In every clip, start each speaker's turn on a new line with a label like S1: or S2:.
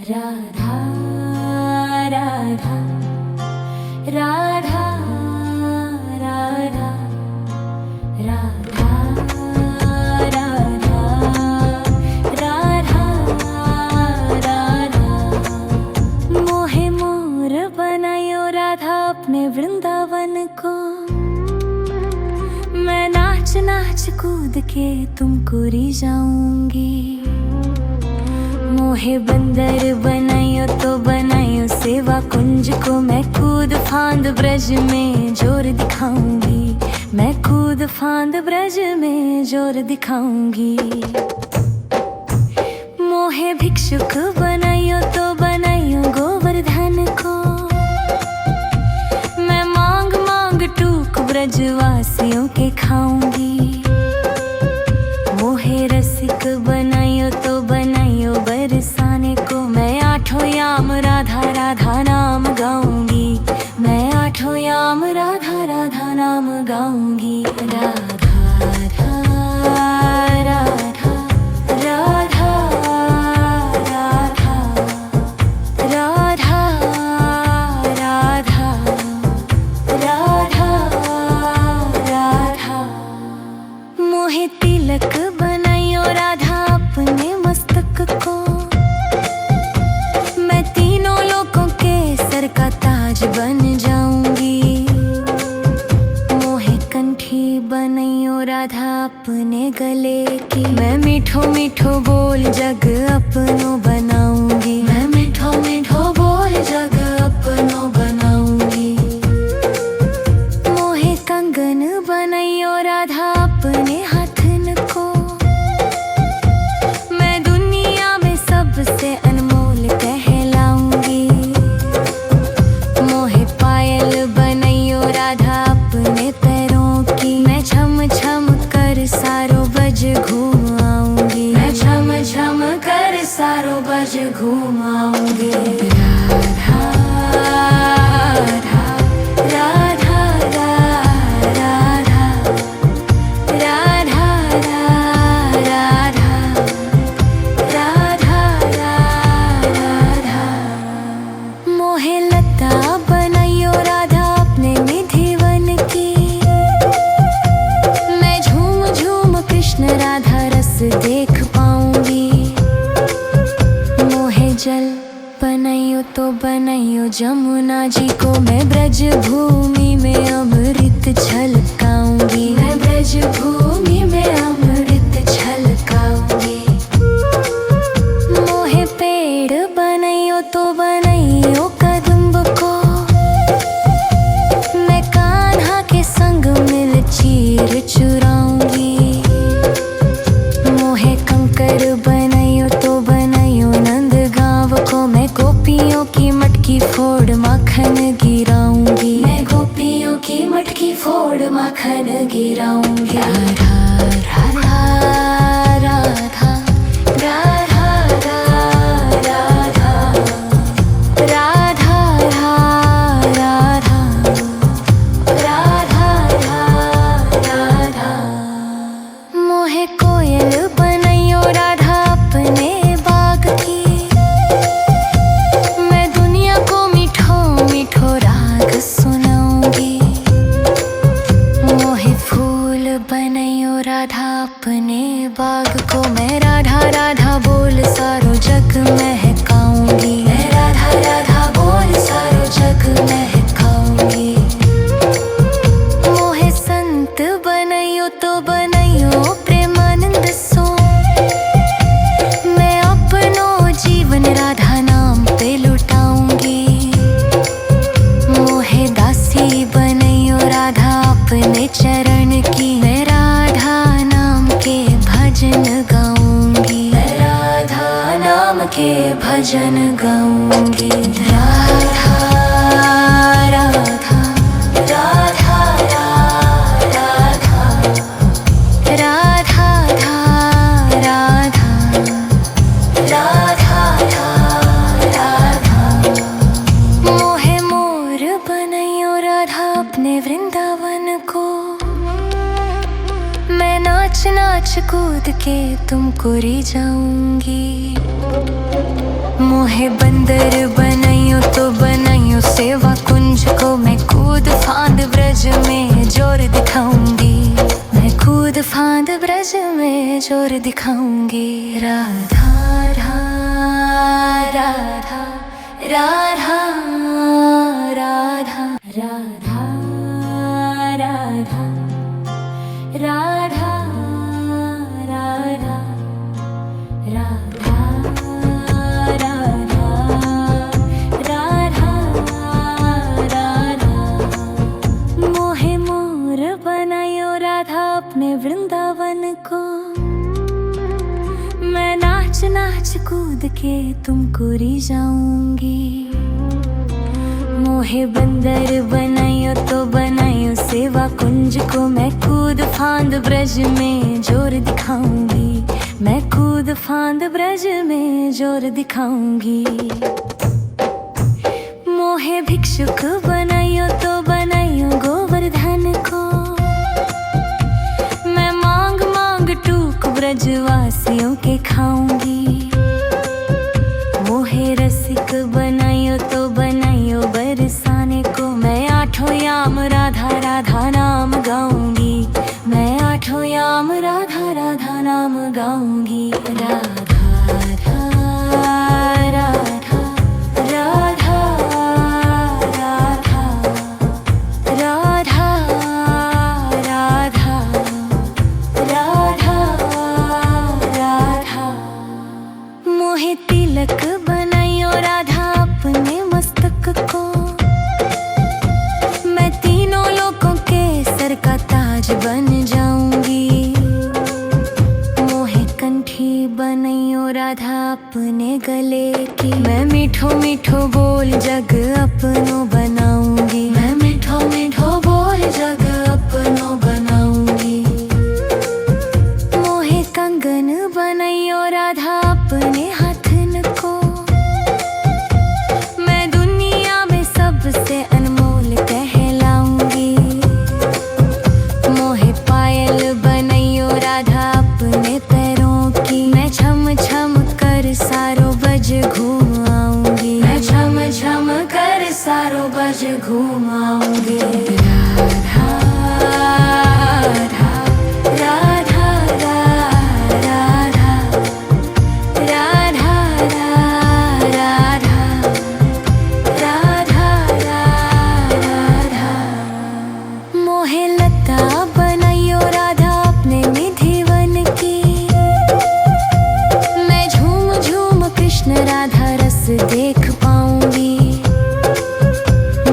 S1: राधा राधा राधा राधा राधा राधा राधा राधा मोहे मोर बनायो राधा अपने वृंदावन को। मैं नाच नाच कूद के तुमको रिझाऊंगी। मोहे बंदर बनायो तो बनायो सेवा कुंज को। मैं कूद फांद ब्रज में जोर दिखाऊंगी। मैं कूद फांद ब्रज में जोर दिखाऊंगी। मोहे भिक्षुक बनायो तो बनायो गोवर्धन को। मैं मांग मांग टूक ब्रजवासियों के खाऊंगी। मोहे रसिक बनायो तो बनायो बरसाने को। मैं आठों याम राधा राधा नाम गाऊंगी। मैं आठों याम राधा राधा नाम गाऊंगी। राधा राधा राधा राधा राधा राधा राधा राधा। मोहे तिलक बनायो राधा अपने मस्तक को। मैं तीनों लोगों के सर का ताज बन जाऊंगी। मोहे कंठी बनायो राधा अपने गले की। मैं मीठो मीठो बोल जग अपनो बनाऊंगी। मैं मीठो मीठो बोल जग अपनो बनाऊंगी। मोहे कंगन बनायो राधा अपने हाथन को। मैं दुनिया में सबसे अनमोल कहलाऊंगी। मोहे पायल बनायो राधा अपने पैरों की। मैं छम छम कर सारो बज घूम आऊंगी। मैं छम छम कर सारो बज घूम आऊंगी। राधा राधा राधा राधा राधा राधा राधा राधा। मोहे लता बनायो राधा अपने निधिवन की। मैं झूम झूम कृष्ण राधा रस देख पाऊंगी। मोहे जल बनायो तो बनायो जमुना जी को। मैं ब्रज भूमि में अमृत छलकाऊंगी। मैं ब्रज भूमि में अमृत छलकाऊंगी। मोहे पेड़ बनायो तो बनायो कदम्ब को। मैं कान्हा के संग मिल चीर चुराऊंगी। मोहे कंकर बनायो तो बनायो नंद गांव को। मैं गोपियों की मटकी फोड़ माखन गिराऊंगी। मैं गोपियों की मटकी फोड़ माखन गिराऊंगी। राधा राधा राधा राधा राधा राधा राधा राधा राधा। मोहे कोयल बनायो राधा अपने बाग की। मैं दुनिया को मीठो मीठो राग सुनाऊंगी। मोहे फूल बनायो राधा अपने बाग को। मैं राधा राधा बोल सारो जग महकाऊंगी। मैं राधा राधा बोल सारो जग महकाऊंगी। मोहे संत बनायो तो बनायो प्रेमानंद सो। मैं अपनो जीवन राधा नाम पे लुटाऊंगी। मोहे दासी बनायो राधा अपने चरण की। मैं राधा नाम के भजन गाऊंगी। मैं राधा नाम के भजन गाऊंगी। राधा राधा राधा राधा राधा राधा राधा। मोहे मोर बनायो राधा अपने वृंदावन को। मैं नाच नाच कूद के तुमको री जाऊंगी। मोहे बंदर बनाइयो तो बनाइयो सेवा कुंज को, मैं कूद फांद ब्रज में जोर दिखाऊंगी। मैं कूद फांद ब्रज में जोर दिखाऊंगी। राधा राधा राधा राधा राधा राधा राधा राधा राधा राधा राधा राधा। मोहे मोर बनायो राधा अपने वृंदावन को, मैं नाच नाच कूद के तुमको री जाऊंगी। मोहे बंदर बनाइयो तो बनाइयो सेवा कुंज को, मैं कूद फांद ब्रज में जोर दिखाऊंगी। मैं कूद फांद ब्रज में जोर दिखाऊंगी। मोहे भिक्षुक बनाइयो तो बनाइयो गोवर्धन को, मैं मांग मांग टूक ब्रजवासियों के खाऊंगी। मोहे रसिक बनाइयो तो बनाइयो बरसाने को, मैं आठों याम राधा राधा नाम गाऊंगी। मैं आठों याम राधा राधा नाम गाऊंगी। राधा राधा राधा राधा राधा राधा राधा राधा। मोहे तिलक बनाइयो राधा अपने मस्तक को, मैं तीनों लोकों के सर का ताज बन जाऊंगी। मोहे कंठी बनाइयो राधा अपने गले की, मैं मीठो मीठो बोल जग अपनो बनाऊंगी। मैं मीठो मीठो बोल जग अपनो बनाऊंगी। मोहे कंगन बनाइयो राधा अपने हाथन को, मैं दुनिया में सबसे अनमोल कहलाऊंगी। मोहे पायल बनाइयो राधा अपने पैरों की, मैं छम छम कर सारो बज घूम आऊंगी। मैं छम छम कर सारो बज घूम आऊंगी। राधा राधा राधा राधा राधा राधा राधा राधा। मोहे लता बनाइयो राधा अपने निधिवन की, मैं झूम झूम कृष्ण राधा रस देख पाऊंगी।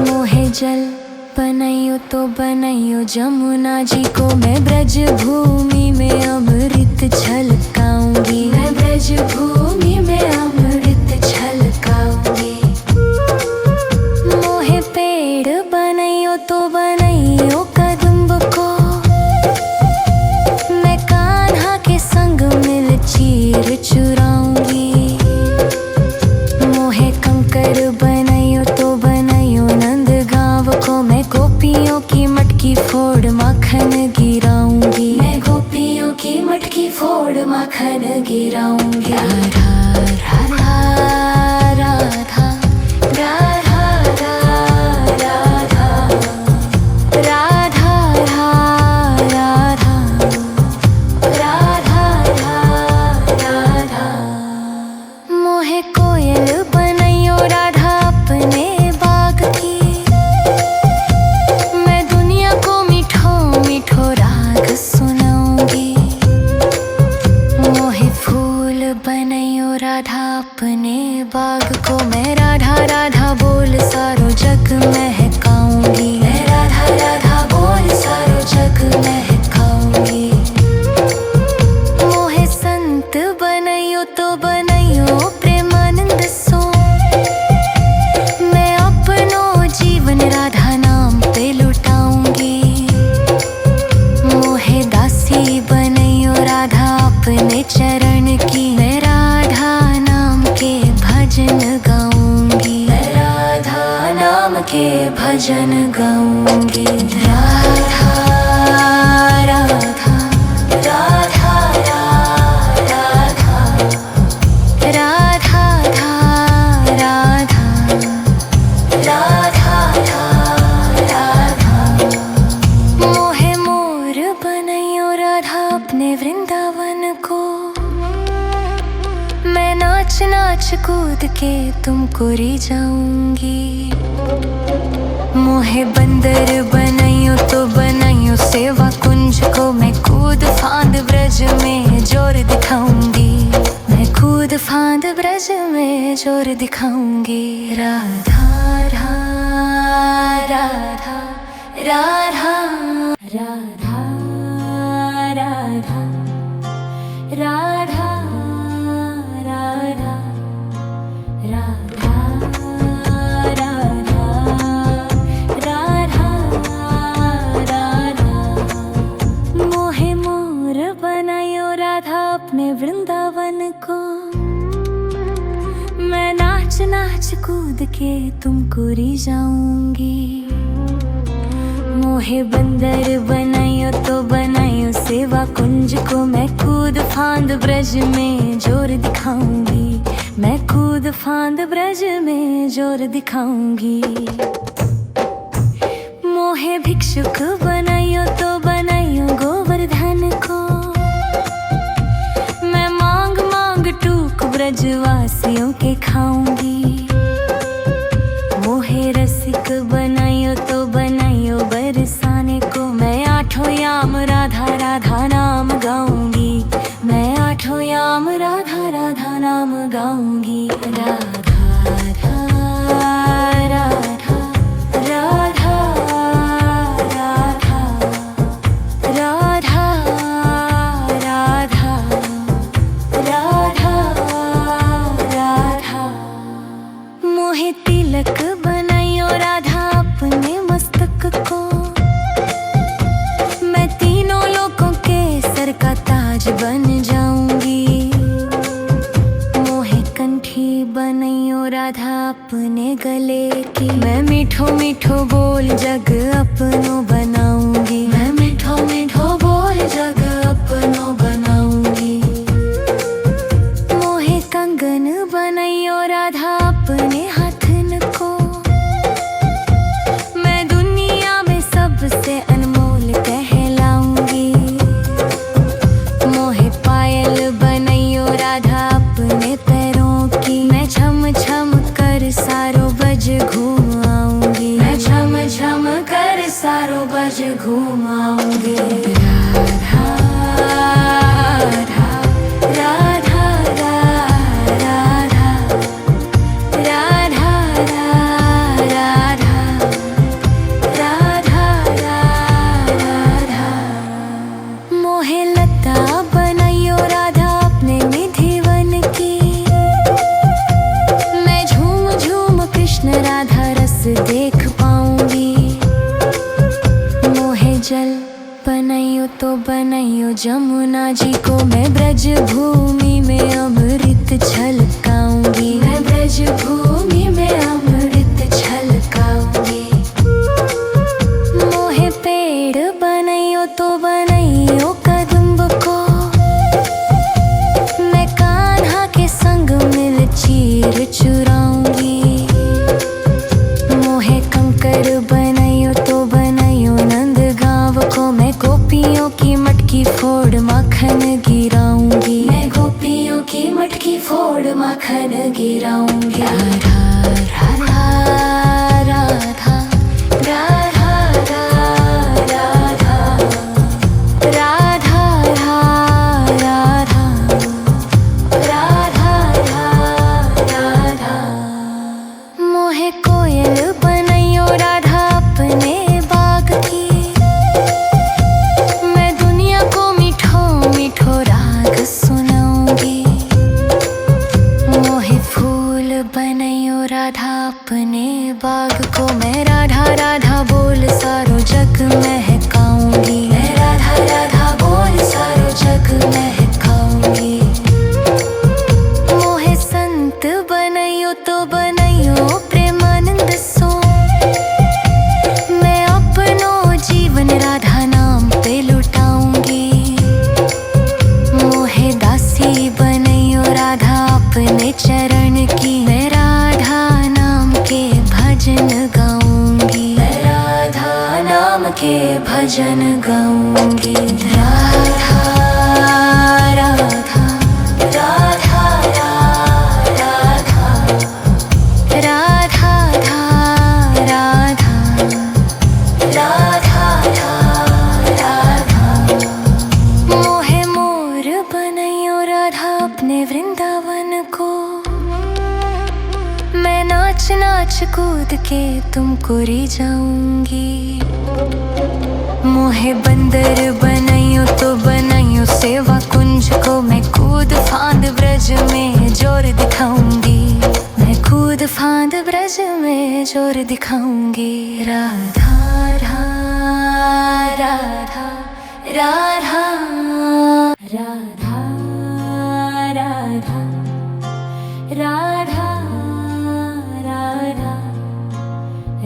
S1: मोहे जल बनाइयो तो बनाइयो जमुना जी को, मैं ब्रज भूमि में अमृत छलकाऊंगी। मैं ब्रज भूमि में अमृत छलकाऊंगी। मोहे पेड़ बनाइयो तो बनाइयो कदम्ब को, मैं कान्हा के संग मिल चीर चुराऊंगी। मोहे कंकर बनाइयो तो बनाइयो नंद गांव को, मैं गोपियों की मटकी फोड़ माखन गिराऊंगी। मैं गोपियों की मटकी फोड़ माखन गिराऊंगी। राधा राधा राधा राधा राधा राधा राधा राधा। मोहे कोयल बनाइयो राधा अपने बाग की, मैं दुनिया को मीठो मीठो राग सुनाऊंगी। मोहे फूल बनाइयो राधा अपने बाग को, मैं राधा राधा बोल सारो जग महकाऊंगी। मैं राधा राधा बोल सारो जग महकाऊंगी। मोहे संत बनाइयो तो बनाइयो प्रेमानंद सो, मैं अपनो जीवन राधा नाम पे लुटाऊंगी। मोहे दासी बनाइयो राधा अपने चरण की, मैं राधा नाम के भजन गाऊंगी। मैं राधा नाम के भजन गाऊंगी। राधा राधा राधा कूद के तुमको री जाऊंगी। मोहे बंदर बनाइयो तो बनाइयो सेवा कुंज को, मैं कूद फांद ब्रज में जोर दिखाऊंगी। मैं कूद फांद ब्रज में जोर दिखाऊंगी। राधा राधा राधा राधा राधा राधा राधा राधा राधा राधा राधा। मोहे मोर बनायो राधा अपने वृंदावन को, मैं नाच नाच कूद के तुमको री जाऊंगी। मोहे बंदर बनाइयो तो बनाइयो सेवा कुंज को, मैं कूद फांद ब्रज में जोर दिखाऊंगी। मैं कूद फांद ब्रज में जोर दिखाऊंगी। मोहे भिक्षुक बनाइयो तो बनाइयो गोवर्धन को, मैं मांग मांग टूक ब्रजवासियों के खाऊंगी। मोहे रसिक बनाइयो तो बनाइयो बरसाने को, मैं आठों याम राधा राधा नाम गाऊंगी। मैं आठों याम राधा राधा नाम गाऊंगी। राधा राधा राधा राधा राधा राधा राधा राधा। मोहे तिलक बनाइयो राधा अपने मस्तक को, मैं तीनों लोकों के सर का ताज बन जाऊंगी। मोहे कंठी बनाइयो राधा अपने गले की, मैं मीठो मीठो बोल जग अपनो बनाऊंगी। मैं मीठो मीठो बोल जग अपनो बनाऊंगी। मोहे कंगन बनाइयो राधा अपने हाथन को, मैं दुनिया में सबसे अनमोल कहलाऊंगी। मोहे पायल बनाइयो राधा अपने पैरों की, मैं छम छम कर सारो बज घूम आऊंगी। मैं छम छम कर सारो बज घूम आऊंगी। राधा राधा राधा राधा राधा राधा राधा। मोहे लता बनाइयो राधा अपने निधिवन की, मैं झूम झूम कृष्ण राधा रस देख पाऊंगी। मोहे जल बनाइयो तो बनाइयो जमुना जी को, मैं ब्रज भूमि में अमृत छलकाऊंगी। मैं ब्रज भूमि में अमृत छलकाऊंगी। मोहे पेड़ बनाइयो तो बनाइयो कदम्ब को, मैं कान्हा के संग मिल चीर चुराऊंगी। मोहे कंकर बनाइयो तो बनाइयो नंद गांव को, मैं गोपियों की मटकी फोड़ माखन गिराऊंगी। मैं गोपियों की मटकी फोड़ माखन गिराऊंगी। राधा राधा राधा राधा राधा राधा राधा राधा। मोहे कोयल बनाइयो राधा अपने बाग की, मैं दुनिया को मीठो मीठो राग सुनाऊंगी। मोहे फूल बनाइयो राधा अपने बाग को, मैं राधा राधा बोल सारो जग महकाऊंगी। मैं राधा राधा बोल सारो जग महकाऊंगी। मोहे संत बनाइयो तो बनाइयो प्रेमानंद सो, मैं अपनो जीवन राधा नाम पे लुटाऊंगी। मोहे दासी बनाइयो राधा अपने चरण की, मैं राधा नाम के भजन गाऊंगी। मैं राधा नाम के भजन गाऊंगी। राधा राधा राधा राधा नाच नाच कूद के तुमको रिझाऊंगी। मोहे बंदर बनाइयो तो बनाइयो सेवा कुंज को, मैं कूद फांद ब्रज में जोर दिखाऊंगी। मैं कूद फांद ब्रज में जोर दिखाऊंगी। राधा राधा राधा राधा राधा राधा राधा राधा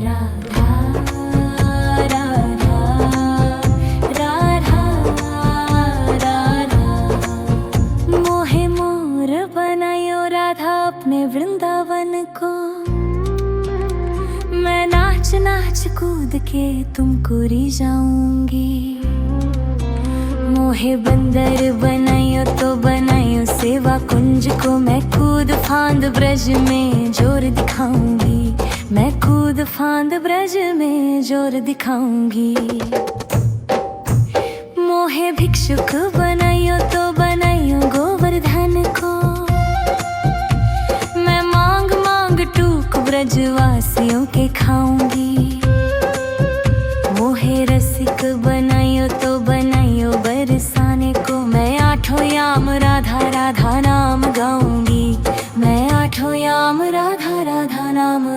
S1: राधा राधा राधा। मोहे मोर बनायो राधा अपने वृंदावन को, मैं नाच नाच कूद के तुमको रिझाऊंगी। मोहे बंदर बनाइयो तो बनाइयो सेवा कुंज को, मैं कूद फांद ब्रज में जोर दिखाऊंगी। मैं कूद फांद ब्रज में जोर दिखाऊंगी। मोहे भिक्षुक बनाइयो तो बनाइयो गोवर्धन को, मैं मांग मांग टूक ब्रजवासियों के खाऊंगी। मोहे रसिक बनाइयो तो बनाइयो बरसाने को, मैं आठों याम राधा राधा नाम गाऊंगी। मैं आठों याम राधा राधा नाम